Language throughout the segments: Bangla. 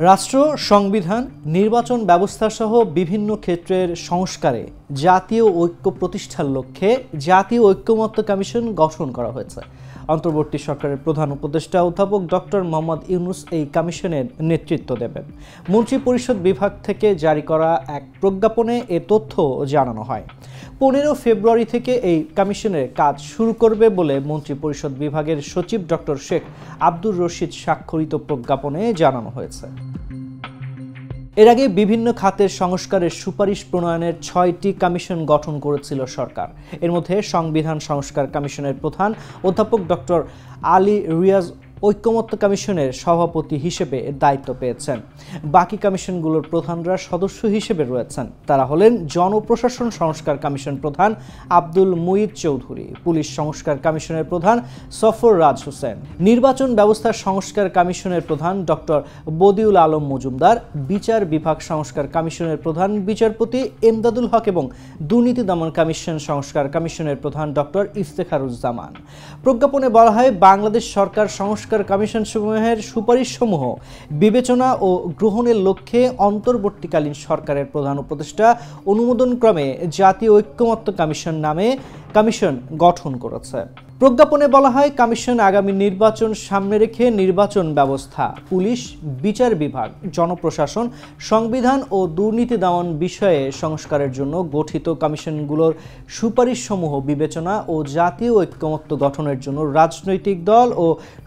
রাষ্ট্র সংবিধান নির্বাচন ব্যবস্থা সহ বিভিন্ন ক্ষেত্রের সংস্কারে জাতীয় ঐক্য প্রতিষ্ঠার লক্ষ্যে জাতীয় ঐক্যমত্য কমিশন গঠন করা হয়েছে। অন্তর্বর্তী সরকারের প্রধান উপদেষ্টা অধ্যাপক ডক্টর মোহাম্মদ ইউনূস এই কমিশনের নেতৃত্ব দেবেন। মন্ত্রিপরিষদ বিভাগ থেকে জারি করা এক প্রজ্ঞাপনে এ তথ্য জানানো হয়। 15 ফেব্রুয়ারি থেকে এই কমিশনের কাজ শুরু করবে বলে মন্ত্রিপরিষদ বিভাগের সচিব ডক্টর শেখ আব্দুর রশিদ স্বাক্ষরিত প্রজ্ঞাপনে জানানো হয়েছে। এর আগে বিভিন্ন খাতের সংস্কারের সুপারিশ প্রণয়নের 6টি কমিশন গঠন করেছিল সরকার। এর মধ্যে সংবিধান সংস্কার কমিশনের প্রধান অধ্যাপক ডক্টর আলী রিয়াজ ঐক্যমত্য কমিশনের সভাপতি হিসেবে দায়িত্ব পেয়েছেন। বাকি কমিশনগুলোর প্রধানরা সদস্য হিসেবে রয়েছেন। তারা হলেন জনপ্রশাসন সংস্কার কমিশন প্রধান আব্দুল মুঈদ চৌধুরী, পুলিশ সংস্কার কমিশনের প্রধান সফর রাজ হোসেন, নির্বাচন ব্যবস্থা সংস্কার কমিশনের প্রধান ডক্টর বদিউল আলম মজুমদার, বিচার বিভাগ সংস্কার কমিশনের প্রধান বিচারপতি এমদাদুল হক এবং দুর্নীতি দমন কমিশন সংস্কার কমিশনের প্রধান ডক্টর ইফতেখারুজ্জামান। প্রজ্ঞাপনে বলা হয়, বাংলাদেশ সরকার সংস্কার কমিশন সমূহের সুপারিশসমূহ বিবেচনা ও গ্রহণের লক্ষ্যে অন্তর্বর্তীকালীন সরকারের প্রধান উপদেষ্টা অনুমোদনক্রমে জাতীয় ঐক্যমত্য কমিশন নামে কমিশন গঠন করেছে। প্রজ্ঞাপনে বলা হয়, কমিশন আগামী নির্বাচন সামনে রেখে নির্বাচন ব্যবস্থা, পুলিশ, বিচার বিভাগ, জনপ্রশাসন, সংবিধান ও দুর্নীতি দমন বিষয়ে সংস্কারের জন্য গঠিত কমিশনগুলোর সুপারিশসমূহ বিবেচনা ও জাতীয় ঐক্যমত্য গঠনের জন্য রাজনৈতিক দল ও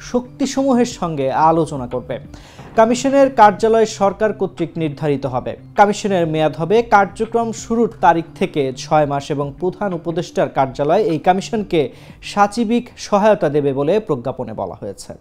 শক্তিসমূহের সঙ্গে আলোচনা করবে। কমিশনের কার্যালয় সরকার কর্তৃক নির্ধারিত হবে। কমিশনের মেয়াদ হবে কার্যক্রম শুরুর তারিখ থেকে 6 মাস এবং প্রধান উপদেষ্টার কার্যালয় এই কমিশনকে সাচিবিক সহায়তা দেবে বলে প্রজ্ঞাপনে বলা হয়েছে।